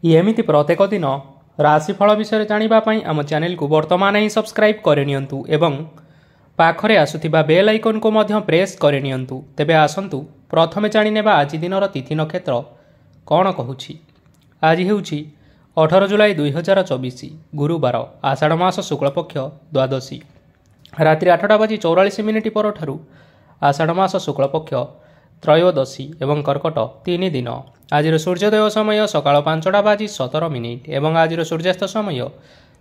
एमिति प्रत्येक दिन राशिफल विषय जानापी आम चैनल को वर्तमान ही सब्सक्राइब करनियंतु एवं पाखरे आसुथिबा बेल आइकन को मध्य प्रेस करनियंतु। तेबे आसंतु प्रथमे जानिनेबा आज दिनर तिथि नक्षत्र कौन कहूछि। आज हेउछि 18 जुलाई 2024 गुरुवार आषाढ़ मास शुक्लपक्ष द्वादशी रात्रि 8:44 परठारु आषाढ़ मास शुक्लपक्ष त्रयोदशी एवं कर्कट 3 दिन। आज सूर्योदय समय सकाळ 5:17 एवं आज सूर्यास्त समय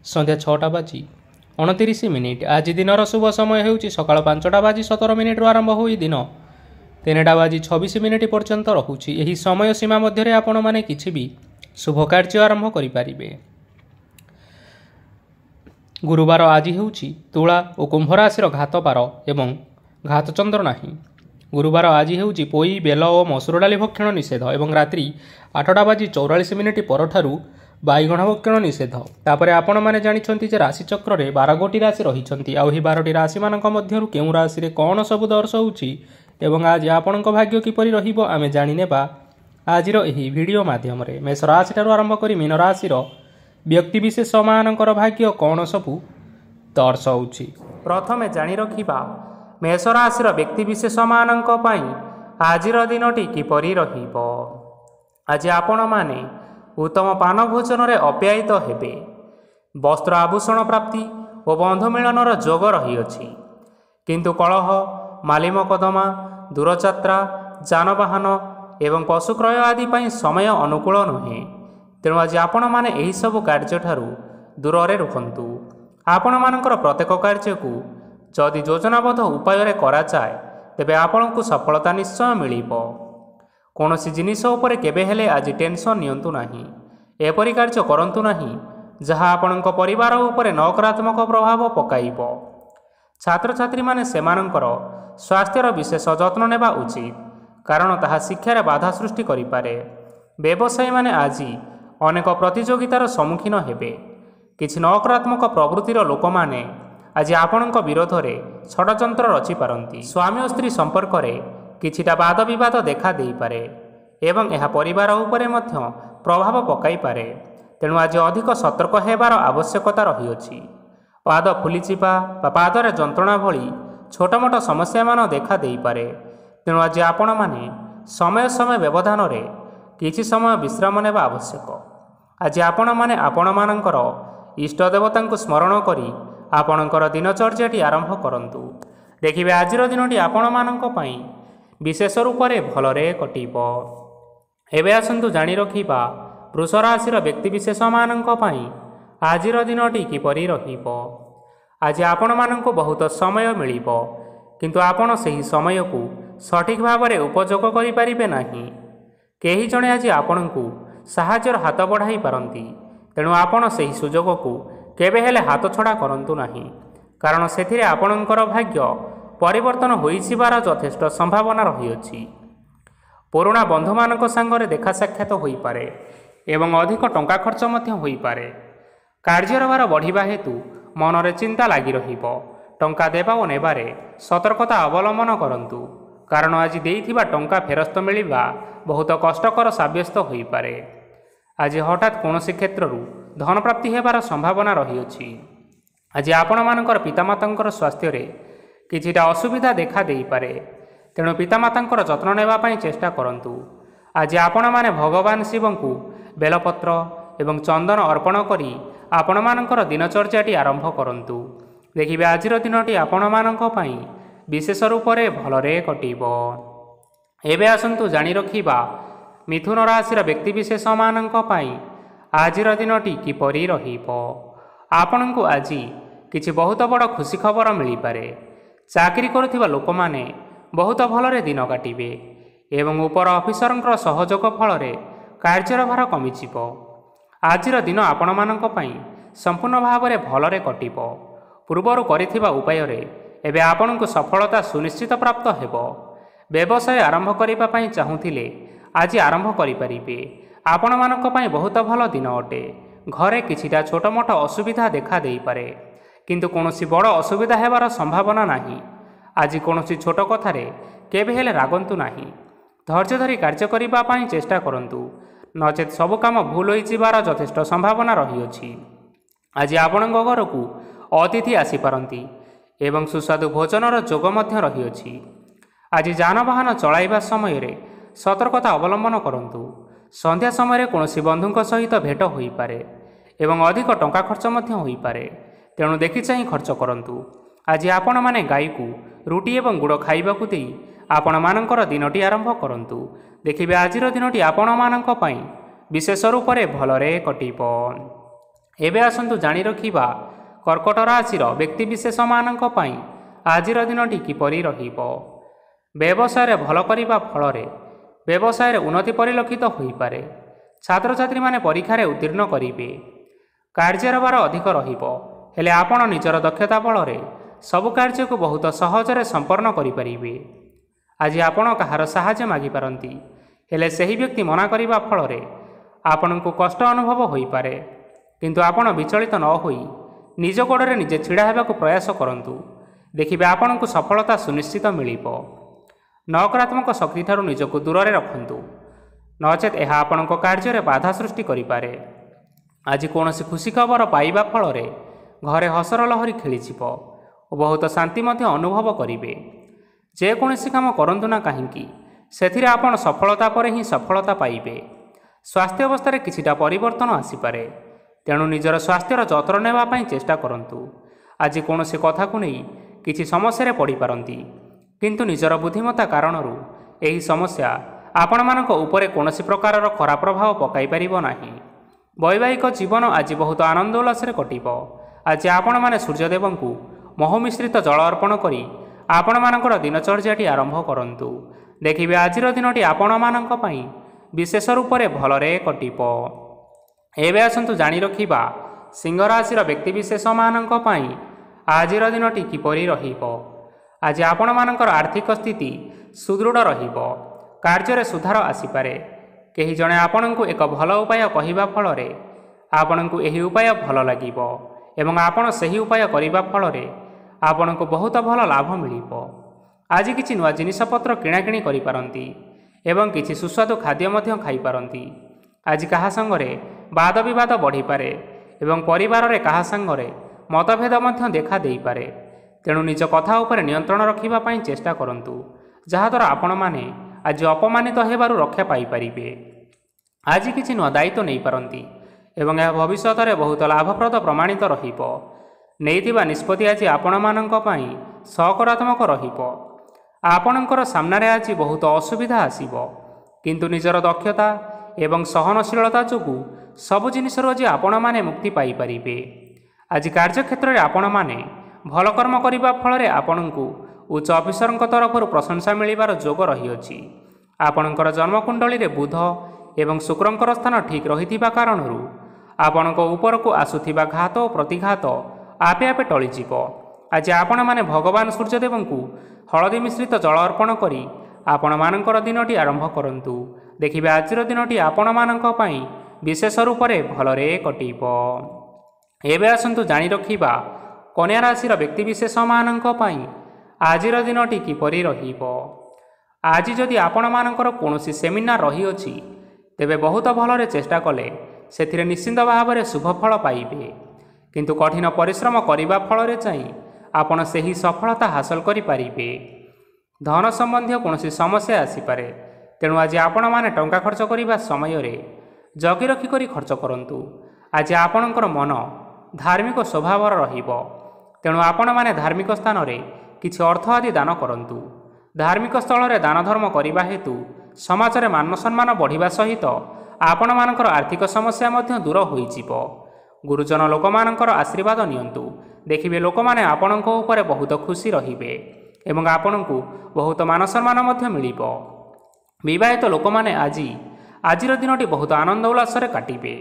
संध्या 6:29। आज दिनर शुभ समय हेउछि सकाळ 5:17 आरंभ होई दिन 3:26 पर्यंत रहुछि। एही समय सीमा मध्यरे आपण माने किछि भी शुभ कार्य आरंभ करि पारिबे। गुरुवार आज हेउछि तुला और कुंभ राशि घात पार एवं घात चंद्र नाही। गुरुवार आज हेउछि पोई बेल और मसूर डाली भक्षण निषेध एवं रात्रि 8:44 परठारु बैगण भक्षण निषेध। तापरे आपण माने जानिछंती जे राशि चक्र रे 12 गोटी राशि रहिछंती। आ एही 12टी राशि मानक मध्यरु केउ राशि रे कोन सब दर्शाउछि एवं आज आपणक भाग्य किपरि रहिबो आमे जानि नेबा आजिर एही वीडियो माध्यम रे। मेष राशि ठारु आरंभ करी मीन राशि रो व्यक्ति विशेष मानकर भाग्य कोन सबु दर्शाउछि। प्रथमे जानि रखिबा मेष राशि रो व्यक्ति विशेष मानक पई आजिर दिनटी किपरि रहिबो। आज आपण माने उत्तम पान भोजन रे अप्यायित हेबे। वस्त्र आभूषण प्राप्ति और बंधु मिलनर जोग रहिअछि। किंतु कलह माली मकदमा दूरयात्रा जानवाहन एवं पशु क्रय आदि पई समय अनुकूल नुहे। तेणु आज आपण माने एही सब कार्य ठारू दूर रे रुहंतु। आपण मानकर प्रत्येक कार्य को जदि योजनाबद्ध उपाय रे करा जाय तेबे आपनकु सफलता निश्चय मिलिबो। कौनसी जिनिष उपरे केबे हेले आज टेंशन नियंतु नाही। एपरि कार्य करंतु नाही जहाँ आपणक परिवार उपरे नकारात्मक प्रभाव पकाइबो। छात्र छात्री माने सेमानंकर स्वास्थ्यर विशेष जत्न नेबा उचित कारण ताहा शिक्षार बाधा सृष्टि करिपारे। व्यवसायी माने आज अनेक प्रतियोगितार सम्मुखीन हेबे। किछि नकारात्मक प्रवृत्तिर लोक माने आज आपणक विरोध रे षडयंत्र रचि पारंती। स्वामी और स्त्री संपर्क रे किछिटा वाद विवाद देखा देई पारे एवं यह परिवार उपरे मध्य प्रभाव पकाई पारे। तेणु आज अधिक सतर्क हेबार आवश्यकता रहिअछि। पाद फुलिचिपा पादरे जंत्रणा भली छोट मोट समस्या मान देखा देई पारे। तेणु आज आपण माने समय समय व्यवधान रे किछि समय विश्राम नेबा आवश्यक। आज आपण माने आपण मानकर इष्ट देवता स्मरण करी आपणकर दिनचर्याटी आरंभ करंतु। देखिबे आजिर दिनटी आपण मानक पई विशेष रूप से भलरे कटिबो। एबे आसंतु जानि रखिबा वृष राशि व्यक्ति विशेष मानक पई आजिर दिनटी किपरि रहिबो। आज आपण माननको बहुत समय मिलिबो किंतु आपण सही समय को सठिक भाव में उपयोग करि परिबे नाही। केही जणे आज आपणको साहाय्यर हाथ बढ़ाई पारंती। तेणु आपण सही सुजोग को केबे हेले हाथ छड़ा करंतु नाही कारण सेथिरे आपणकर भाग्य परिवर्तन होइसिबार यथेष्ट संभावना रहिअछि। पुराणा बंधु मानक संगरे देखा साक्षात होई पारे एवं अधिक टंका खर्च मध्य होई पारे। कार्यर भार बढ़िबा हेतु मनरे चिंता लागि रहिबो। टंका देबा ओ नेबारे सतर्कता अवलंबन करंतु कारण आज देइथिबा टंका फेरस्त मिलिबा बहुत कष्टकर साब्यस्त होई पारे। आज हठात कोनोसी क्षेत्ररु धन प्राप्ति हेबार संभावना रहिअछि। आज आपण मानकर पितामातांकर स्वास्थ्य रे किछिटा असुविधा देखा देई पारे। तेणु पितामातांकर जत्न नेबा पई चेष्टा करंतु। आज आपण माने भगवान शिव को बेलपत्र एवं चंदन अर्पण करी आपण मानकर दिनचर्याटी आरंभ करंतु। देखिबे आजिर दिनटी आपण मानक पई विशेष रूप से भलरे कटिबो। एबे आसंतु जानि रखिबा मिथुन राशि व्यक्ति विशेष मानक पई आजिर दिनटी किपरि रहिबो। आपणको आज किछि बहुत बड़ खुशी खबर मिली पारे। चाकरी करुथिबा लोक माने बहुत भलरे दिन काटिबे एवं उपर अफिसरंकर सहयोग फल रे कार्यर भार कमिजिबो। आजिर दिन आपण मानक पई संपूर्ण भाव में भलरे कटिबो। पूर्वरु करिथिबा उपाय रे एबे आपणको सफलता सुनिश्चित प्राप्त हेबो। व्यवसाय आरंभ करिबा पई चाहुथिले आज आरंभ करि परिबे। आपण मानक पई बहुत भल दिन अटे। घरे किछिटा छोट मोट असुविधा देखा देई पारे किंतु कोनोसी बड़ असुविधा हेबार संभावना नाही। आज कोनोसी छोट कथारे केबे हेले रागंतु नाही। धैर्य धरी कार्य करिबा पई चेष्टा करंतु ନଚେତ୍ ସବୁ କାମ ଭୁଲ ହୋଇଯିବାର ଯଥେଷ୍ଟ ସମ୍ଭାବନା ରହିଅଛି। ଆଜି ଆପଣଙ୍କ ଘରକୁ ଅତିଥି ଆସିପାରନ୍ତି ଏବଂ ସୁସ୍ୱାଦୁ ଭୋଜନର ଯୋଗ ମଧ୍ୟ ରହିଅଛି। ଆଜି ଯାନବାହନ ଚଳାଇବା ସମୟରେ ସତର୍କତା ଅବଲମ୍ବନ କରନ୍ତୁ। ସନ୍ଧ୍ୟା ସମୟରେ କୌଣସି ବନ୍ଧୁଙ୍କ ସହିତ ଭେଟ ହୋଇପାରେ ଏବଂ ଅଧିକ ଟଙ୍କା ଖର୍ଚ୍ଚ ମଧ୍ୟ ହୋଇପାରେ, ତେଣୁ ଦେଖିଚାହିଁ ଖର୍ଚ୍ଚ କରନ୍ତୁ। ଆଜି ଆପଣମାନେ ଗାଈକୁ ରୁଟି ଏବଂ ଗୁଡ଼ ଖାଇବାକୁ ଦେଇ ଆପଣମାନଙ୍କର ଦିନଟି ଆରମ୍ଭ କରନ୍ତୁ। ଦେଖିବେ ଆଜିର ଦିନଟି ଆପଣମାନଙ୍କ ପାଇଁ ବିଶେଷ ରୂପରେ ଭଲରେ କଟିବ। ଏବେ ଆସନ୍ତୁ ଜାଣି ରଖିବା କର୍କଟ ରାଶିର ବ୍ୟକ୍ତିବିଶେଷମାନଙ୍କ ପାଇଁ ଆଜିର ଦିନଟି କିପରି ରହିବ। ବ୍ୟବସାୟରେ ଭଲ କରିବା ଫଳରେ ବ୍ୟବସାୟରେ ଉନ୍ନତି ପରିଲକ୍ଷିତ ହୋଇପାରେ। ଛାତ୍ରଛାତ୍ରୀମାନେ ପରୀକ୍ଷାରେ ଉତ୍ତୀର୍ଣ୍ଣ କରିବେ। କାର୍ଯ୍ୟର ଭାର ଅଧିକ ରହିବ, ହେଲେ ଆପଣ ନିଜର ଦକ୍ଷତା ବଳରେ ସବୁ କାର୍ଯ୍ୟକୁ ବହୁତ ସହଜରେ ସମ୍ପନ୍ନ କରିପାରିବେ। ଆଜି ଆପଣ କାହାର ସାହାଯ୍ୟ ମାଗିପାରନ୍ତି, ହେଲେ ସେହି ବ୍ୟକ୍ତି ମନା କରିବା ଫଳରେ ଆପଣଙ୍କୁ କଷ୍ଟ ଅନୁଭବ ହୋଇପାରେ। କିନ୍ତୁ ଆପଣ ବିଚଳିତ ନ ହୋଇ ନିଜ ଗୋଡ଼ରେ ନିଜେ ଛିଡ଼ା ହେବାକୁ ପ୍ରୟାସ କରନ୍ତୁ। ଦେଖିବେ ଆପଣଙ୍କୁ ସଫଳତା ସୁନିଶ୍ଚିତ ମିଳିବ। ନକାରାତ୍ମକ ଶକ୍ତିଠାରୁ ନିଜକୁ ଦୂରରେ ରଖନ୍ତୁ, ନଚେତ୍ ଏହା ଆପଣଙ୍କ କାର୍ଯ୍ୟରେ ବାଧା ସୃଷ୍ଟି କରିପାରେ। ଆଜି କୌଣସି ଖୁସି ଖବର ପାଇବା ଫଳରେ ଘରେ ହସର ଲହରୀ ଖେଳିଯିବ ଓ ବହୁତ ଶାନ୍ତି ମଧ୍ୟ ଅନୁଭବ କରିବେ। ଯେକୌଣସି କାମ କରନ୍ତୁ ନା କାହିଁକି, ସେଥିରେ ଆପଣ ସଫଳତା ପରେ ହିଁ ସଫଳତା ପାଇବେ। ସ୍ୱାସ୍ଥ୍ୟ ଅବସ୍ଥାରେ କିଛିଟା ପରିବର୍ତ୍ତନ ଆସିପାରେ, ତେଣୁ ନିଜର ସ୍ୱାସ୍ଥ୍ୟର ଯତ୍ନ ନେବା ପାଇଁ ଚେଷ୍ଟା କରନ୍ତୁ। ଆଜି କୌଣସି କଥାକୁ ନେଇ କିଛି ସମସ୍ୟାରେ ପଡ଼ିପାରନ୍ତି, କିନ୍ତୁ ନିଜର ବୁଦ୍ଧିମତ୍ତା କାରଣରୁ ଏହି ସମସ୍ୟା ଆପଣମାନଙ୍କ ଉପରେ କୌଣସି ପ୍ରକାରର ଖରାପ ପ୍ରଭାବ ପକାଇ ପାରିବ ନାହିଁ। ବୈବାହିକ ଜୀବନ ଆଜି ବହୁତ ଆନନ୍ଦ ଉଲ୍ଲାସରେ କଟିବ। ଆଜି ଆପଣମାନେ ସୂର୍ଯ୍ୟଦେବଙ୍କୁ ମହୁ ମିଶ୍ରିତ ଜଳ ଅର୍ପଣ କରି ଆପଣମାନଙ୍କର ଦିନଚର୍ଯ୍ୟାଟି ଆରମ୍ଭ କରନ୍ତୁ। ଦେଖିବେ ଆଜିର ଦିନଟି ଆପଣମାନଙ୍କ ପାଇଁ ବିଶେଷ ରୂପରେ ଭଲରେ କଟିବ। ଏବେ ଆସନ୍ତୁ ଜାଣି ରଖିବା ସିଂହ ରାଶିର ବ୍ୟକ୍ତିବିଶେଷମାନଙ୍କ ପାଇଁ ଆଜିର ଦିନଟି କିପରି ରହିବ। ଆଜି ଆପଣମାନଙ୍କର ଆର୍ଥିକ ସ୍ଥିତି ସୁଦୃଢ଼ ରହିବ। କାର୍ଯ୍ୟରେ ସୁଧାର ଆସିପାରେ। କେହି ଜଣେ ଆପଣଙ୍କୁ ଏକ ଭଲ ଉପାୟ କହିବା ଫଳରେ ଆପଣଙ୍କୁ ଏହି ଉପାୟ ଭଲ ଲାଗିବ ଏବଂ ଆପଣ ସେହି ଉପାୟ କରିବା ଫଳରେ ଆପଣଙ୍କୁ ବହୁତ ଭଲ ଲାଭ ମିଳିବ। ଆଜି କିଛି ନୂଆ ଜିନିଷପତ୍ର କିଣାକିଣି କରିପାରନ୍ତି ଏବଂ କିଛି ସୁସ୍ୱାଦୁ ଖାଦ୍ୟ ମଧ୍ୟ ଖାଇପାରନ୍ତି। ଆଜି କାହା ସାଙ୍ଗରେ ବାଦ ବିବାଦ ବଢ଼ିପାରେ ଏବଂ ପରିବାରରେ କାହା ସାଙ୍ଗରେ ମତଭେଦ ମଧ୍ୟ ଦେଖା ଦେଇପାରେ। ତେଣୁ ନିଜ କଥା ଉପରେ ନିୟନ୍ତ୍ରଣ ରଖିବା ପାଇଁ ଚେଷ୍ଟା କରନ୍ତୁ, ଯାହାଦ୍ୱାରା ଆପଣମାନେ ଆଜି ଅପମାନିତ ହେବାରୁ ରକ୍ଷା ପାଇପାରିବେ। ଆଜି କିଛି ନୂଆ ଦାୟିତ୍ୱ ନେଇପାରନ୍ତି ଏବଂ ଏହା ଭବିଷ୍ୟତରେ ବହୁତ ଲାଭପ୍ରଦ ପ୍ରମାଣିତ ରହିବ। ନେଇଥିବା ନିଷ୍ପତ୍ତି ଆଜି ଆପଣମାନଙ୍କ ପାଇଁ ସକାରାତ୍ମକ ରହିବ। ଆପଣଙ୍କର ସାମ୍ନାରେ ଆଜି ବହୁତ ଅସୁବିଧା ଆସିବ, କିନ୍ତୁ ନିଜର ଦକ୍ଷତା ଏବଂ ସହନଶୀଳତା ଯୋଗୁଁ ସବୁ ଜିନିଷରୁ ଆଜି ଆପଣମାନେ ମୁକ୍ତି ପାଇପାରିବେ। ଆଜି କାର୍ଯ୍ୟକ୍ଷେତ୍ରରେ ଆପଣମାନେ ଭଲ କର୍ମ କରିବା ଫଳରେ ଆପଣଙ୍କୁ ଉଚ୍ଚ ଅଫିସରଙ୍କ ତରଫରୁ ପ୍ରଶଂସା ମିଳିବାର ଯୋଗ ରହିଅଛି। ଆପଣଙ୍କର ଜନ୍ମକୁଣ୍ଡଳୀରେ ବୁଧ ଏବଂ ଶୁକ୍ରଙ୍କର ସ୍ଥାନ ଠିକ୍ ରହିଥିବା କାରଣରୁ ଆପଣଙ୍କ ଉପରକୁ ଆସୁଥିବା ଘାତ ଓ ପ୍ରତିଘାତ ଆପେ ଆପେ ଟଳିଯିବ। ଆଜି ଆପଣମାନେ ଭଗବାନ ସୂର୍ଯ୍ୟଦେବଙ୍କୁ ହଳଦୀ ମିଶ୍ରିତ ଜଳ ଅର୍ପଣ କରି ଆପଣମାନଙ୍କର ଦିନଟି ଆରମ୍ଭ କରନ୍ତୁ। ଦେଖିବେ ଆଜିର ଦିନଟି ଆପଣମାନଙ୍କ ପାଇଁ ବିଶେଷ ରୂପରେ ଭଲରେ କଟିବ। ଏବେ ଆସନ୍ତୁ ଜାଣି ରଖିବା କନ୍ୟା ରାଶିର ବ୍ୟକ୍ତିବିଶେଷମାନଙ୍କ ପାଇଁ ଆଜିର ଦିନଟି କିପରି ରହିବ। ଆଜି ଯଦି ଆପଣମାନଙ୍କର କୌଣସି ସେମିନାର ରହିଅଛି, ତେବେ ବହୁତ ଭଲରେ ଚେଷ୍ଟା କଲେ ସେଥିରେ ନିଶ୍ଚିନ୍ତ ଭାବରେ ଶୁଭଫଳ ପାଇବେ। କିନ୍ତୁ କଠିନ ପରିଶ୍ରମ କରିବା ଫଳରେ ଯାଇ ଆପଣ ସେହି ସଫଳତା ହାସଲ କରିପାରିବେ। ଧନ ସମ୍ବନ୍ଧୀୟ କୌଣସି ସମସ୍ୟା ଆସିପାରେ, ତେଣୁ ଆଜି ଆପଣମାନେ ଟଙ୍କା ଖର୍ଚ୍ଚ କରିବା ସମୟରେ ଜଗି ରଖି କରି ଖର୍ଚ୍ଚ କରନ୍ତୁ। ଆଜି ଆପଣଙ୍କର ମନ ଧାର୍ମିକ ସ୍ୱଭାବର ରହିବ, ତେଣୁ ଆପଣମାନେ ଧାର୍ମିକ ସ୍ଥାନରେ କିଛି ଅର୍ଥ ଆଦି ଦାନ କରନ୍ତୁ। ଧାର୍ମିକ ସ୍ଥଳରେ ଦାନ ଧର୍ମ କରିବା ହେତୁ ସମାଜରେ ମାନ ସମ୍ମାନ ବଢ଼ିବା ସହିତ ଆପଣମାନଙ୍କର ଆର୍ଥିକ ସମସ୍ୟା ମଧ୍ୟ ଦୂର ହୋଇଯିବ। ଗୁରୁଜନ ଲୋକମାନଙ୍କର ଆଶୀର୍ବାଦ ନିଅନ୍ତୁ। ଦେଖିବେ ଲୋକମାନେ ଆପଣଙ୍କ ଉପରେ ବହୁତ ଖୁସି ରହିବେ ଏବଂ ଆପଣଙ୍କୁ ବହୁତ ମାନ ସମ୍ମାନ ମଧ୍ୟ ମିଳିବ। ବିବାହିତ ଲୋକମାନେ ଆଜିର ଦିନଟି ବହୁତ ଆନନ୍ଦ ଉଲ୍ଲାସରେ କାଟିବେ।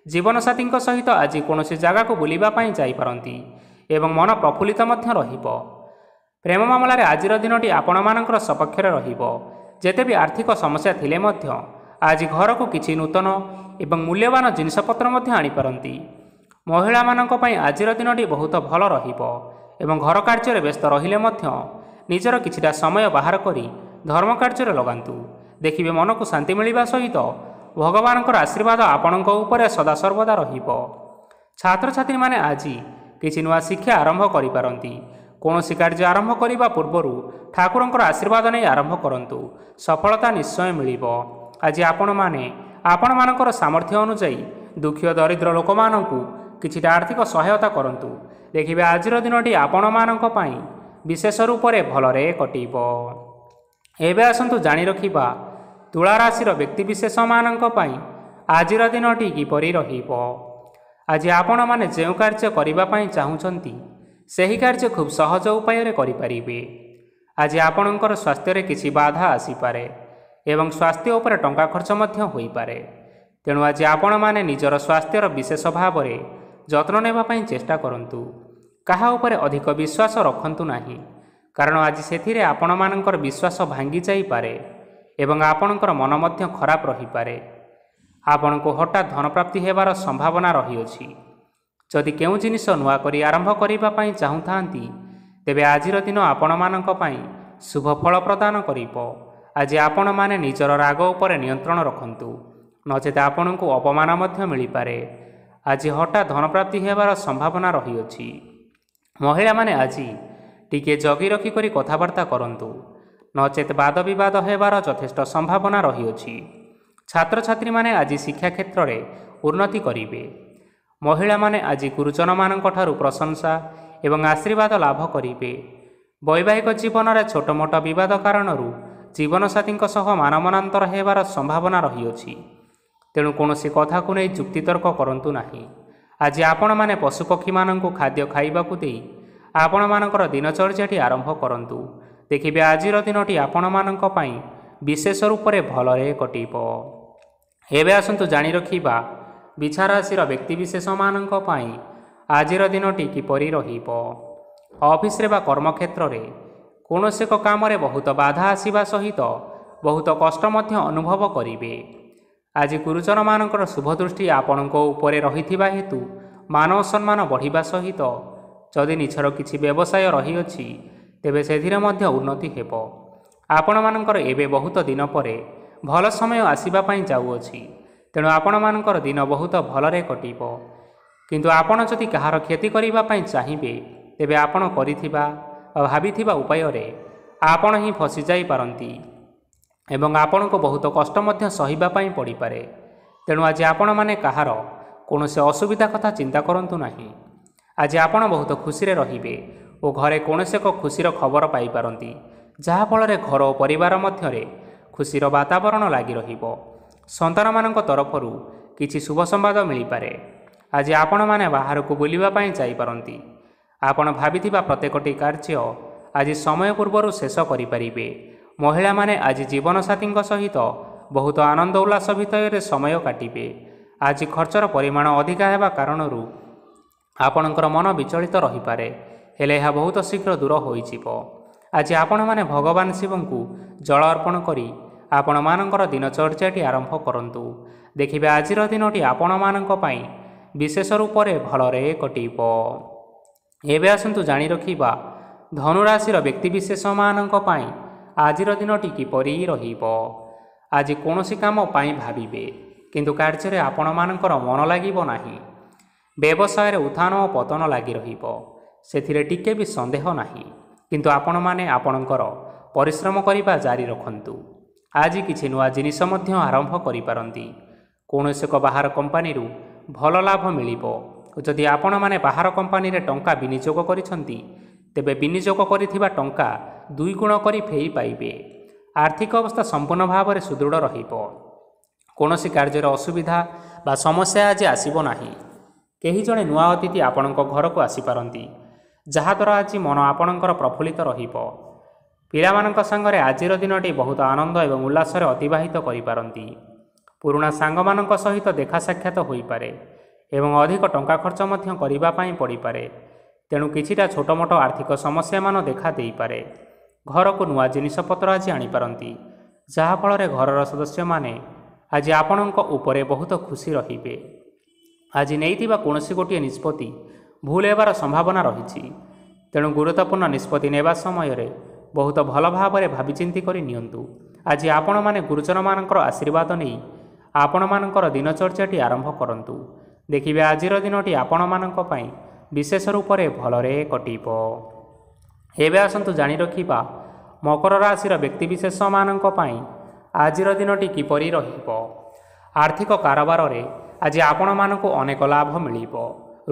ଜୀବନସାଥୀଙ୍କ ସହିତ ଆଜି କୌଣସି ଜାଗାକୁ ବୁଲିବା ପାଇଁ ଯାଇପାରନ୍ତି ଏବଂ ମନ ପ୍ରଫୁଲ୍ଲିତ ମଧ୍ୟ ରହିବ। ପ୍ରେମ ମାମଲାରେ ଆଜିର ଦିନଟି ଆପଣମାନଙ୍କର ସପକ୍ଷରେ ରହିବ। ଯେତେ ବି ଆର୍ଥିକ ସମସ୍ୟା ଥିଲେ ମଧ୍ୟ ଆଜି ଘରକୁ କିଛି ନୂତନ ଏବଂ ମୂଲ୍ୟବାନ ଜିନିଷପତ୍ର ମଧ୍ୟ ଆଣିପାରନ୍ତି। ମହିଳାମାନଙ୍କ ପାଇଁ ଆଜିର ଦିନଟି ବହୁତ ଭଲ ରହିବ ଏବଂ ଘର କାର୍ଯ୍ୟରେ ବ୍ୟସ୍ତ ରହିଲେ ମଧ୍ୟ ନିଜର କିଛିଟା ସମୟ ବାହାର କରି ଧର୍ମ କାର୍ଯ୍ୟରେ ଲଗାନ୍ତୁ। ଦେଖିବେ ମନକୁ ଶାନ୍ତି ମିଳିବା ସହିତ ଭଗବାନଙ୍କର ଆଶୀର୍ବାଦ ଆପଣଙ୍କ ଉପରେ ସଦାସର୍ବଦା ରହିବ। ଛାତ୍ରଛାତ୍ରୀମାନେ ଆଜି କିଛି ନୂଆ ଶିକ୍ଷା ଆରମ୍ଭ କରିପାରନ୍ତି। କୌଣସି କାର୍ଯ୍ୟ ଆରମ୍ଭ କରିବା ପୂର୍ବରୁ ଠାକୁରଙ୍କର ଆଶୀର୍ବାଦ ନେଇ ଆରମ୍ଭ କରନ୍ତୁ। ସଫଳତା ନିଶ୍ଚୟ ମିଳିବ। ଆଜି ଆପଣମାନେ ଆପଣମାନଙ୍କର ସାମର୍ଥ୍ୟ ଅନୁଯାୟୀ ଦୁଃଖୀ ଓ ଦରିଦ୍ର ଲୋକମାନଙ୍କୁ କିଛିଟା ଆର୍ଥିକ ସହାୟତା କରନ୍ତୁ। ଦେଖିବେ ଆଜିର ଦିନଟି ଆପଣମାନଙ୍କ ପାଇଁ ବିଶେଷ ରୂପରେ ଭଲରେ କଟିବ। ଏବେ ଆସନ୍ତୁ ଜାଣି ରଖିବା ତୁଳା ରାଶିର ବ୍ୟକ୍ତିବିଶେଷମାନଙ୍କ ପାଇଁ ଆଜିର ଦିନଟି କିପରି ରହିବ। ଆଜି ଆପଣମାନେ ଯେଉଁ କାର୍ଯ୍ୟ କରିବା ପାଇଁ ଚାହୁଁଛନ୍ତି ସେହି କାର୍ଯ୍ୟ ଖୁବ୍ ସହଜ ଉପାୟରେ କରିପାରିବେ। ଆଜି ଆପଣଙ୍କର ସ୍ୱାସ୍ଥ୍ୟରେ କିଛି ବାଧା ଆସିପାରେ ଏବଂ ସ୍ୱାସ୍ଥ୍ୟ ଉପରେ ଟଙ୍କା ଖର୍ଚ୍ଚ ମଧ୍ୟ ହୋଇପାରେ। ତେଣୁ ଆଜି ଆପଣମାନେ ନିଜର ସ୍ୱାସ୍ଥ୍ୟର ବିଶେଷ ଭାବରେ ଯତ୍ନ ନେବା ପାଇଁ ଚେଷ୍ଟା କରନ୍ତୁ। କାହା ଉପରେ ଅଧିକ ବିଶ୍ୱାସ ରଖନ୍ତୁ ନାହିଁ, କାରଣ ଆଜି ସେଥିରେ ଆପଣମାନଙ୍କର ବିଶ୍ୱାସ ଭାଙ୍ଗି ଯାଇପାରେ ଏବଂ ଆପଣଙ୍କର ମନ ମଧ୍ୟ ଖରାପ ରହିପାରେ। ଆପଣଙ୍କୁ ହଠାତ୍ ଧନପ୍ରାପ୍ତି ହେବାର ସମ୍ଭାବନା ରହିଅଛି। ଯଦି କେଉଁ ଜିନିଷ ନୂଆ କରି ଆରମ୍ଭ କରିବା ପାଇଁ ଚାହୁଁଥାନ୍ତି, ତେବେ ଆଜିର ଦିନ ଆପଣମାନଙ୍କ ପାଇଁ ଶୁଭ ଫଳ ପ୍ରଦାନ କରିବ। ଆଜି ଆପଣମାନେ ନିଜର ରାଗ ଉପରେ ନିୟନ୍ତ୍ରଣ ରଖନ୍ତୁ, ନଚେତ୍ ଆପଣଙ୍କୁ ଅପମାନ ମଧ୍ୟ ମିଳିପାରେ। ଆଜି ହଠାତ୍ ଧନପ୍ରାପ୍ତି ହେବାର ସମ୍ଭାବନା ରହିଅଛି। ମହିଳାମାନେ ଆଜି ଟିକିଏ ଜଗି ରଖିକରି କଥାବାର୍ତ୍ତା କରନ୍ତୁ, ନଚେତ୍ ବାଦ ବିବାଦ ହେବାର ଯଥେଷ୍ଟ ସମ୍ଭାବନା ରହିଅଛି। ଛାତ୍ରଛାତ୍ରୀମାନେ ଆଜି ଶିକ୍ଷା କ୍ଷେତ୍ରରେ ଉନ୍ନତି କରିବେ। ମହିଳାମାନେ ଆଜି ଗୁରୁଜନମାନଙ୍କ ଠାରୁ ପ୍ରଶଂସା ଏବଂ ଆଶୀର୍ବାଦ ଲାଭ କରିବେ। ବୈବାହିକ ଜୀବନରେ ଛୋଟମୋଟ ବିବାଦ କାରଣରୁ ଜୀବନସାଥୀଙ୍କ ସହ ମାନମନାନ୍ତର ହେବାର ସମ୍ଭାବନା ରହିଅଛି। ତେଣୁ କୌଣସି କଥାକୁ ନେଇ ଯୁକ୍ତିତର୍କ କରନ୍ତୁ ନାହିଁ। ଆଜି ଆପଣମାନେ ପଶୁପକ୍ଷୀମାନଙ୍କୁ ଖାଦ୍ୟ ଖାଇବାକୁ ଦେଇ ଆପଣମାନଙ୍କର ଦିନଚର୍ଯ୍ୟାଟି ଆରମ୍ଭ କରନ୍ତୁ। ଦେଖିବେ ଆଜିର ଦିନଟି ଆପଣମାନଙ୍କ ପାଇଁ ବିଶେଷ ରୂପରେ ଭଲରେ କଟିବ। ଏବେ ଆସନ୍ତୁ ଜାଣି ରଖିବା ବିଛା ରାଶିର ବ୍ୟକ୍ତିବିଶେଷମାନଙ୍କ ପାଇଁ ଆଜିର ଦିନଟି କିପରି ରହିବ। ଅଫିସରେ ବା କର୍ମକ୍ଷେତ୍ରରେ କୌଣସି ଏକ କାମରେ ବହୁତ ବାଧା ଆସିବା ସହିତ ବହୁତ କଷ୍ଟ ମଧ୍ୟ ଅନୁଭବ କରିବେ। ଆଜି ଗୁରୁଜନମାନଙ୍କର ଶୁଭଦୃଷ୍ଟି ଆପଣଙ୍କ ଉପରେ ରହିଥିବା ହେତୁ ମାନ ଓ ସମ୍ମାନ ବଢ଼ିବା ସହିତ ଯଦି ନିଜର କିଛି ବ୍ୟବସାୟ ରହିଅଛି, ତେବେ ସେଥିରେ ମଧ୍ୟ ଉନ୍ନତି ହେବ। ଆପଣମାନଙ୍କର ଏବେ ବହୁତ ଦିନ ପରେ ଭଲ ସମୟ ଆସିବା ପାଇଁ ଯାଉଅଛି। ତେଣୁ ଆପଣମାନଙ୍କର ଦିନ ବହୁତ ଭଲରେ କଟିବ। କିନ୍ତୁ ଆପଣ ଯଦି କାହାର କ୍ଷତି କରିବା ପାଇଁ ଚାହିଁବେ, ତେବେ ଆପଣ କରିଥିବା ବା ଭାବିଥିବା ଉପାୟରେ ଆପଣ ହିଁ ଫସିଯାଇପାରନ୍ତି ଏବଂ ଆପଣଙ୍କୁ ବହୁତ କଷ୍ଟ ମଧ୍ୟ ସହିବା ପାଇଁ ପଡ଼ିପାରେ। ତେଣୁ ଆଜି ଆପଣମାନେ କାହାର କୌଣସି ଅସୁବିଧା କଥା ଚିନ୍ତା କରନ୍ତୁ ନାହିଁ। ଆଜି ଆପଣ ବହୁତ ଖୁସିରେ ରହିବେ ଓ ଘରେ କୌଣସି ଏକ ଖୁସିର ଖବର ପାଇପାରନ୍ତି, ଯାହାଫଳରେ ଘର ଓ ପରିବାର ମଧ୍ୟରେ ଖୁସିର ବାତାବରଣ ଲାଗି ରହିବ। ସନ୍ତାନମାନଙ୍କ ତରଫରୁ କିଛି ଶୁଭ ସମ୍ବାଦ ମିଳିପାରେ। ଆଜି ଆପଣମାନେ ବାହାରକୁ ବୁଲିବା ପାଇଁ ଯାଇପାରନ୍ତି। ଆପଣ ଭାବିଥିବା ପ୍ରତ୍ୟେକଟି କାର୍ଯ୍ୟ ଆଜି ସମୟ ପୂର୍ବରୁ ଶେଷ କରିପାରିବେ। ମହିଳାମାନେ ଆଜି ଜୀବନସାଥୀଙ୍କ ସହିତ ବହୁତ ଆନନ୍ଦ ଉଲ୍ଲାସ ଭିତରେ ସମୟ କାଟିବେ। ଆଜି ଖର୍ଚ୍ଚର ପରିମାଣ ଅଧିକା ହେବା କାରଣରୁ ଆପଣଙ୍କର ମନ ବିଚଳିତ ରହିପାରେ, ହେଲେ ଏହା ବହୁତ ଶୀଘ୍ର ଦୂର ହୋଇଯିବ। ଆଜି ଆପଣମାନେ ଭଗବାନ ଶିବଙ୍କୁ ଜଳ ଅର୍ପଣ କରି ଆପଣମାନଙ୍କର ଦିନଚର୍ଯ୍ୟାଟି ଆରମ୍ଭ କରନ୍ତୁ। ଦେଖିବେ ଆଜିର ଦିନଟି ଆପଣମାନଙ୍କ ପାଇଁ ବିଶେଷ ରୂପରେ ଭଲରେ କଟିବ। ଏବେ ଆସନ୍ତୁ ଜାଣି ରଖିବା ଧନୁରାଶିର ବ୍ୟକ୍ତିବିଶେଷମାନଙ୍କ ପାଇଁ ଆଜିର ଦିନଟି କିପରି ରହିବ। ଆଜି କୌଣସି କାମ ପାଇଁ ଭାବିବେ, କିନ୍ତୁ କାର୍ଯ୍ୟରେ ଆପଣମାନଙ୍କର ମନ ଲାଗିବ ନାହିଁ। ବ୍ୟବସାୟରେ ଉତ୍ଥାନ ଓ ପତନ ଲାଗି ରହିବ, ସେଥିରେ ଟିକେ ବି ସନ୍ଦେହ ନାହିଁ। କିନ୍ତୁ ଆପଣମାନେ ଆପଣଙ୍କର ପରିଶ୍ରମ କରିବା ଜାରି ରଖନ୍ତୁ। ଆଜି କିଛି ନୂଆ ଜିନିଷ ମଧ୍ୟ ଆରମ୍ଭ କରିପାରନ୍ତି। କୌଣସି ଏକ ବାହାର କମ୍ପାନୀରୁ ଭଲ ଲାଭ ମିଳିବ। ଯଦି ଆପଣମାନେ ବାହାର କମ୍ପାନୀରେ ଟଙ୍କା ବିନିଯୋଗ କରିଛନ୍ତି, ତେବେ ବିନିଯୋଗ କରିଥିବା ଟଙ୍କା 2 ଗୁଣ କରି ଫେରି ପାଇବେ। ଆର୍ଥିକ ଅବସ୍ଥା ସମ୍ପୂର୍ଣ୍ଣ ଭାବରେ ସୁଦୃଢ଼ ରହିବ। କୌଣସି କାର୍ଯ୍ୟରେ ଅସୁବିଧା ବା ସମସ୍ୟା ଆଜି ଆସିବ ନାହିଁ। କେହି ଜଣେ ନୂଆ ଅତିଥି ଆପଣଙ୍କ ଘରକୁ ଆସିପାରନ୍ତି, ଯାହାଦ୍ୱାରା ଆଜି ମନ ଆପଣଙ୍କର ପ୍ରଫୁଲ୍ଲିତ ରହିବ। ପିଲାମାନଙ୍କ ସାଙ୍ଗରେ ଆଜିର ଦିନଟି ବହୁତ ଆନନ୍ଦ ଏବଂ ଉଲ୍ଲାସରେ ଅତିବାହିତ କରିପାରନ୍ତି। ପୁରୁଣା ସାଙ୍ଗମାନଙ୍କ ସହିତ ଦେଖା ସାକ୍ଷାତ ହୋଇପାରେ ଏବଂ ଅଧିକ ଟଙ୍କା ଖର୍ଚ୍ଚ ମଧ୍ୟ କରିବା ପାଇଁ ପଡ଼ିପାରେ। ତେଣୁ କିଛିଟା ଛୋଟମୋଟ ଆର୍ଥିକ ସମସ୍ୟାମାନ ଦେଖା ଦେଇପାରେ। ଘରକୁ ନୂଆ ଜିନିଷପତ୍ର ଆଜି ଆଣିପାରନ୍ତି, ଯାହାଫଳରେ ଘରର ସଦସ୍ୟମାନେ ଆଜି ଆପଣଙ୍କ ଉପରେ ବହୁତ ଖୁସି ରହିବେ। ଆଜି ନେଇଥିବା କୌଣସି ଗୋଟିଏ ନିଷ୍ପତ୍ତି ଭୁଲ ହେବାର ସମ୍ଭାବନା ରହିଛି। ତେଣୁ ଗୁରୁତ୍ୱପୂର୍ଣ୍ଣ ନିଷ୍ପତ୍ତି ନେବା ସମୟରେ ବହୁତ ଭଲ ଭାବରେ ଭାବିଚିନ୍ତି କରି ନିଅନ୍ତୁ। ଆଜି ଆପଣମାନେ ଗୁରୁଜନମାନଙ୍କର ଆଶୀର୍ବାଦ ନେଇ ଆପଣମାନଙ୍କର ଦିନଚର୍ଯ୍ୟାଟି ଆରମ୍ଭ କରନ୍ତୁ। ଦେଖିବେ ଆଜିର ଦିନଟି ଆପଣମାନଙ୍କ ପାଇଁ ବିଶେଷ ରୂପରେ ଭଲରେ କଟିବ। ଏବେ ଆସନ୍ତୁ ଜାଣି ରଖିବା ମକର ରାଶିର ବ୍ୟକ୍ତିବିଶେଷମାନଙ୍କ ପାଇଁ ଆଜିର ଦିନଟି କିପରି ରହିବ। ଆର୍ଥିକ କାରବାରରେ ଆଜି ଆପଣମାନଙ୍କୁ ଅନେକ ଲାଭ ମିଳିବ।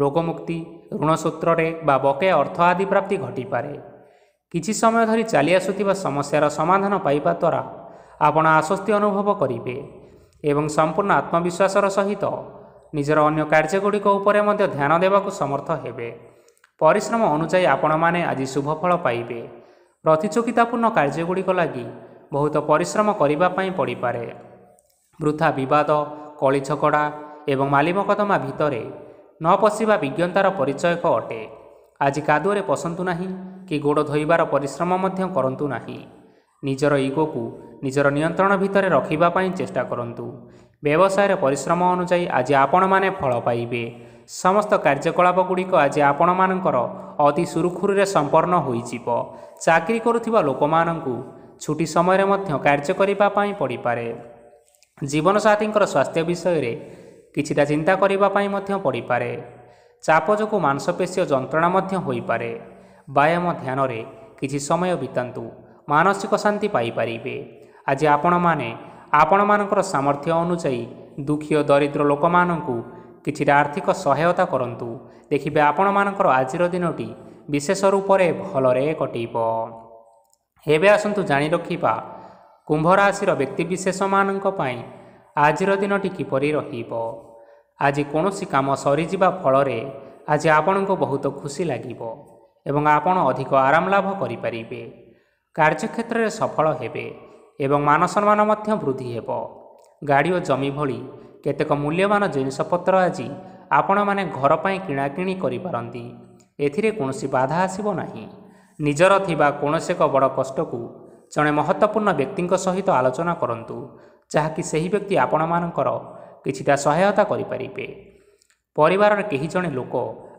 ରୋଗମୁକ୍ତି, ଋଣ ସୂତ୍ରରେ ବା ବକେୟା ଅର୍ଥ ଆଦି ପ୍ରାପ୍ତି ଘଟିପାରେ। କିଛି ସମୟ ଧରି ଚାଲି ଆସୁଥିବା ସମସ୍ୟାର ସମାଧାନ ପାଇବା ଦ୍ୱାରା ଆପଣ ଆଶ୍ୱସ୍ତି ଅନୁଭବ କରିବେ ଏବଂ ସମ୍ପୂର୍ଣ୍ଣ ଆତ୍ମବିଶ୍ୱାସର ସହିତ ନିଜର ଅନ୍ୟ କାର୍ଯ୍ୟଗୁଡ଼ିକ ଉପରେ ମଧ୍ୟ ଧ୍ୟାନ ଦେବାକୁ ସମର୍ଥ ହେବେ। ପରିଶ୍ରମ ଅନୁଯାୟୀ ଆପଣମାନେ ଆଜି ଶୁଭଫଳ ପାଇବେ। ପ୍ରତିଯୋଗିତାପୂର୍ଣ୍ଣ କାର୍ଯ୍ୟଗୁଡ଼ିକ ଲାଗି ବହୁତ ପରିଶ୍ରମ କରିବା ପାଇଁ ପଡ଼ିପାରେ। ବୃଥା ବିବାଦ, କଳି ଝଗଡ଼ା ଏବଂ ମାଲି ମକଦ୍ଦମା ଭିତରେ ନ ପଶିବା ବିଜ୍ଞତାର ପରିଚୟକ ଅଟେ। ଆଜି କାଦୁଅରେ ପଶନ୍ତୁ ନାହିଁ କି ଗୋଡ଼ ଧୋଇବାର ପରିଶ୍ରମ ମଧ୍ୟ କରନ୍ତୁ ନାହିଁ। ନିଜର ଇଗୋକୁ ନିଜର ନିୟନ୍ତ୍ରଣ ଭିତରେ ରଖିବା ପାଇଁ ଚେଷ୍ଟା କରନ୍ତୁ। ବ୍ୟବସାୟରେ ପରିଶ୍ରମ ଅନୁଯାୟୀ ଆଜି ଆପଣମାନେ ଫଳ ପାଇବେ। ସମସ୍ତ କାର୍ଯ୍ୟକଳାପଗୁଡ଼ିକ ଆଜି ଆପଣମାନଙ୍କର ଅତି ସୁରୁଖୁରୁରେ ସମ୍ପନ୍ନ ହୋଇଯିବ। ଚାକିରି କରୁଥିବା ଲୋକମାନଙ୍କୁ ଛୁଟି ସମୟରେ ମଧ୍ୟ କାର୍ଯ୍ୟ କରିବା ପାଇଁ ପଡ଼ିପାରେ। ଜୀବନସାଥୀଙ୍କର ସ୍ୱାସ୍ଥ୍ୟ ବିଷୟରେ କିଛିଟା ଚିନ୍ତା କରିବା ପାଇଁ ମଧ୍ୟ ପଡ଼ିପାରେ। ଚାପ ଯୋଗୁଁ ମାଂସପେଶୀୟ ଯନ୍ତ୍ରଣା ମଧ୍ୟ ହୋଇପାରେ। ବ୍ୟାୟାମ ଧ୍ୟାନରେ କିଛି ସମୟ ବିତାନ୍ତୁ, ମାନସିକ ଶାନ୍ତି ପାଇପାରିବେ। ଆଜି ଆପଣମାନେ ଆପଣମାନଙ୍କର ସାମର୍ଥ୍ୟ ଅନୁଯାୟୀ ଦୁଃଖୀ ଓ ଦରିଦ୍ର ଲୋକମାନଙ୍କୁ କିଛିଟା ଆର୍ଥିକ ସହାୟତା କରନ୍ତୁ। ଦେଖିବେ ଆପଣମାନଙ୍କର ଆଜିର ଦିନଟି ବିଶେଷ ରୂପରେ ଭଲରେ କଟିବ। ଏବେ ଆସନ୍ତୁ ଜାଣି ରଖିବା କୁମ୍ଭ ରାଶିର ବ୍ୟକ୍ତିବିଶେଷମାନଙ୍କ ପାଇଁ ଆଜିର ଦିନଟି କିପରି ରହିବ। ଆଜି କୌଣସି କାମ ସରିଯିବା ଫଳରେ ଆଜି ଆପଣଙ୍କୁ ବହୁତ ଖୁସି ଲାଗିବ ଏବଂ ଆପଣ ଅଧିକ ଆରାମ ଲାଭ କରିପାରିବେ। କାର୍ଯ୍ୟକ୍ଷେତ୍ରରେ ସଫଳ ହେବେ ଏବଂ ମାନସମ୍ମାନ ମଧ୍ୟ ବୃଦ୍ଧି ହେବ। ଗାଡ଼ି ଓ ଜମି ଭଳି କେତେକ ମୂଲ୍ୟବାନ ଜିନିଷପତ୍ର ଆଜି ଆପଣମାନେ ଘର ପାଇଁ କିଣାକିଣି କରିପାରନ୍ତି। ଏଥିରେ କୌଣସି ବାଧା ଆସିବ ନାହିଁ। ନିଜର ଥିବା କୌଣସି ଏକ ବଡ଼ କଷ୍ଟକୁ ଜଣେ ମହତ୍ତ୍ୱପୂର୍ଣ୍ଣ ବ୍ୟକ୍ତିଙ୍କ ସହିତ ଆଲୋଚନା କରନ୍ତୁ, ଯାହାକି ସେହି ବ୍ୟକ୍ତି ଆପଣମାନଙ୍କର କିଛିଟା ସହାୟତା କରିପାରିବେ। ପରିବାରର କେହି ଜଣେ ଲୋକ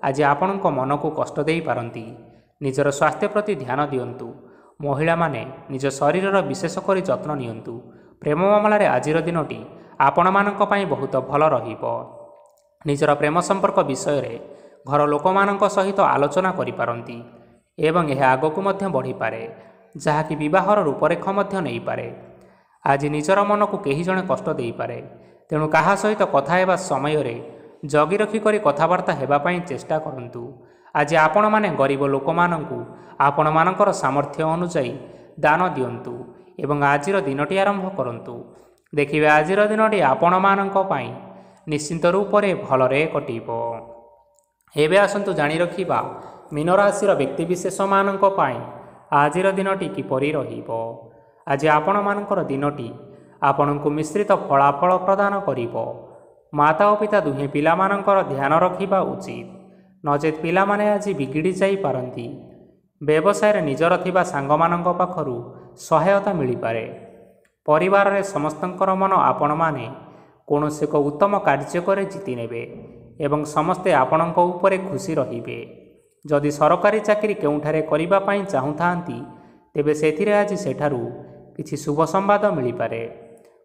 ଆଜି ଆପଣଙ୍କ ମନକୁ କଷ୍ଟ ଦେଇପାରନ୍ତି। ନିଜର ସ୍ୱାସ୍ଥ୍ୟ ପ୍ରତି ଧ୍ୟାନ ଦିଅନ୍ତୁ। ମହିଳାମାନେ ନିଜ ଶରୀରର ବିଶେଷ କରି ଯତ୍ନ ନିଅନ୍ତୁ। ପ୍ରେମ ମାମଲାରେ ଆଜିର ଦିନଟି ଆପଣମାନଙ୍କ ପାଇଁ ବହୁତ ଭଲ ରହିବ। ନିଜର ପ୍ରେମ ସମ୍ପର୍କ ବିଷୟରେ ଘର ଲୋକମାନଙ୍କ ସହିତ ଆଲୋଚନା କରିପାରନ୍ତି ଏବଂ ଏହା ଆଗକୁ ମଧ୍ୟ ବଢ଼ିପାରେ, ଯାହାକି ବିବାହର ରୂପରେଖ ମଧ୍ୟ ନେଇପାରେ। ଆଜି ନିଜର ମନକୁ କେହି ଜଣେ କଷ୍ଟ ଦେଇପାରେ, ତେଣୁ କାହା ସହିତ କଥା ହେବା ସମୟରେ ଜଗି ରଖି କରି କଥାବାର୍ତ୍ତା ହେବା ପାଇଁ ଚେଷ୍ଟା କରନ୍ତୁ। ଆଜି ଆପଣମାନେ ଗରିବ ଲୋକମାନଙ୍କୁ ଆପଣମାନଙ୍କର ସାମର୍ଥ୍ୟ ଅନୁଯାୟୀ ଦାନ ଦିଅନ୍ତୁ ଏବଂ ଆଜିର ଦିନଟି ଆରମ୍ଭ କରନ୍ତୁ। ଦେଖିବେ ଆଜିର ଦିନଟି ଆପଣମାନଙ୍କ ପାଇଁ ନିଶ୍ଚିନ୍ତ ରୂପରେ ଭଲରେ କଟିବ। ଏବେ ଆସନ୍ତୁ ଜାଣି ରଖିବା ମୀନ ରାଶିର ବ୍ୟକ୍ତିବିଶେଷମାନଙ୍କ ପାଇଁ ଆଜିର ଦିନଟି କିପରି ରହିବ। ଆଜି ଆପଣମାନଙ୍କର ଦିନଟି ଆପଣଙ୍କୁ ମିଶ୍ରିତ ଫଳାଫଳ ପ୍ରଦାନ କରିବ। ମାତା ଓ ପିତା ଦୁହେଁ ପିଲାମାନଙ୍କର ଧ୍ୟାନ ରଖିବା ଉଚିତ, ନଚେତ୍ ପିଲାମାନେ ଆଜି ବିଗିଡ଼ି ଯାଇପାରନ୍ତି। ବ୍ୟବସାୟରେ ନିଜର ଥିବା ସାଙ୍ଗମାନଙ୍କ ପାଖରୁ ସହାୟତା ମିଳିପାରେ। ପରିବାରରେ ସମସ୍ତଙ୍କର ମନ ଆପଣମାନେ କୌଣସି ଏକ ଉତ୍ତମ କାର୍ଯ୍ୟ କରି ଜିତି ନେବେ ଏବଂ ସମସ୍ତେ ଆପଣଙ୍କ ଉପରେ ଖୁସି ରହିବେ। ଯଦି ସରକାରୀ ଚାକିରି କେଉଁଠାରେ କରିବା ପାଇଁ ଚାହୁଁଥାନ୍ତି, ତେବେ ସେଥିରେ ଆଜି ସେଠାରୁ କିଛି ଶୁଭ ସମ୍ବାଦ ମିଳିପାରେ।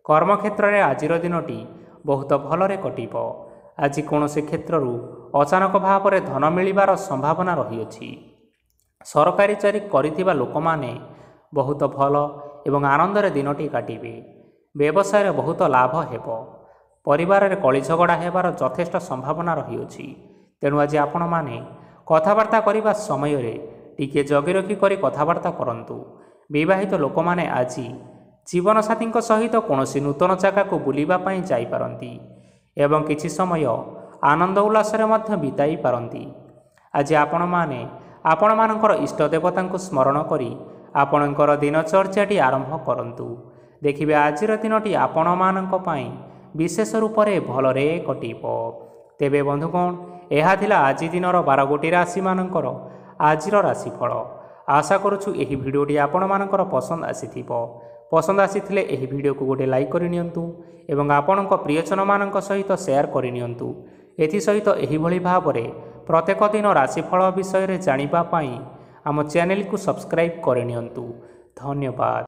କର୍ମକ୍ଷେତ୍ରରେ ଆଜିର ଦିନଟି ବହୁତ ଭଲରେ କଟିବ। ଆଜି କୌଣସି କ୍ଷେତ୍ରରୁ ଅଚାନକ ଭାବରେ ଧନ ମିଳିବାର ସମ୍ଭାବନା ରହିଅଛି। ସରକାରୀ ଚାକିରି କରିଥିବା ଲୋକମାନେ ବହୁତ ଭଲ ଏବଂ ଆନନ୍ଦରେ ଦିନଟି କାଟିବେ। ବ୍ୟବସାୟରେ ବହୁତ ଲାଭ ହେବ। ପରିବାରରେ କଳି ଝଗଡ଼ା ହେବାର ଯଥେଷ୍ଟ ସମ୍ଭାବନା ରହିଅଛି, ତେଣୁ ଆଜି ଆପଣମାନେ କଥାବାର୍ତ୍ତା କରିବା ସମୟରେ ଟିକିଏ ଜଗି ରଖି କରି କଥାବାର୍ତ୍ତା କରନ୍ତୁ। ବିବାହିତ ଲୋକମାନେ ଆଜି ଜୀବନସାଥୀଙ୍କ ସହିତ କୌଣସି ନୂତନ ଜାଗାକୁ ବୁଲିବା ପାଇଁ ଯାଇପାରନ୍ତି ଏବଂ କିଛି ସମୟ ଆନନ୍ଦ ଉଲ୍ଲାସରେ ମଧ୍ୟ ବିତାଇ ପାରନ୍ତି। ଆଜି ଆପଣମାନେ ଆପଣମାନଙ୍କର ଇଷ୍ଟ ଦେବତାଙ୍କୁ ସ୍ମରଣ କରି ଆପଣଙ୍କର ଦିନଚର୍ଯ୍ୟାଟି ଆରମ୍ଭ କରନ୍ତୁ। ଦେଖିବେ ଆଜିର ଦିନଟି ଆପଣମାନଙ୍କ ପାଇଁ ବିଶେଷ ରୂପରେ ଭଲରେ କଟିବ। ତେବେ ବନ୍ଧୁଗଣ, ଏହା ଥିଲା ଆଜି ଦିନର 12ଗୋଟି ରାଶିମାନଙ୍କର ଆଜିର ରାଶିଫଳ। ଆଶା କରୁଛୁ ଏହି ଭିଡ଼ିଓଟି ଆପଣମାନଙ୍କର ପସନ୍ଦ ଆସିଥିବ। ପସନ୍ଦ ଆସିଥିଲେ ଏହି ଭିଡ଼ିଓକୁ ଗୋଟେ ଲାଇକ୍ କରିନିଅନ୍ତୁ ଏବଂ ଆପଣଙ୍କ ପ୍ରିୟଜନମାନଙ୍କ ସହିତ ସେୟାର କରିନିଅନ୍ତୁ। ଏଥିସହିତ ଏହିଭଳି ଭାବରେ ପ୍ରତ୍ୟେକ ଦିନ ରାଶିଫଳ ବିଷୟରେ ଜାଣିବା ପାଇଁ ଆମ ଚ୍ୟାନେଲକୁ ସବସ୍କ୍ରାଇବ୍ କରିନିଅନ୍ତୁ। ଧନ୍ୟବାଦ।